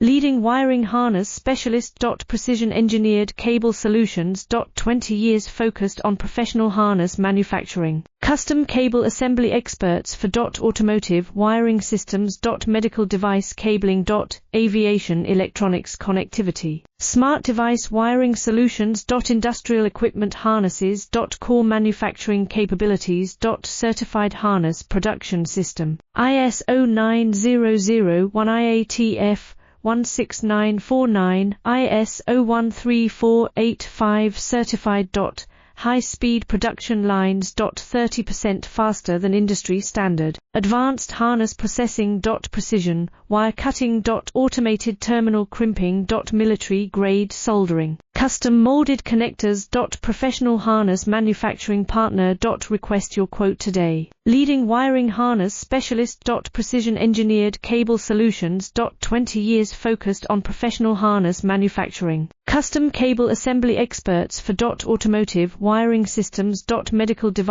Leading wiring harness specialist. Precision engineered cable solutions. 20 years focused on professional harness manufacturing. Custom cable assembly experts for automotive wiring systems. Medical device cabling. Aviation electronics connectivity. Smart device wiring solutions. Industrial equipment harnesses. Core manufacturing capabilities. Certified harness production system. ISO 9001 IATF 16949, ISO 13485 certified. High-speed production lines. 30% faster than industry standard. Advanced harness processing. Precision wire cutting. Automated terminal crimping. Military-grade soldering. Custom molded connectors. Professional harness manufacturing partner. Request your quote today. Leading wiring harness specialist. Precision engineered cable solutions. 20 years focused on professional harness manufacturing. Custom cable assembly experts for automotive wiring systems. Medical device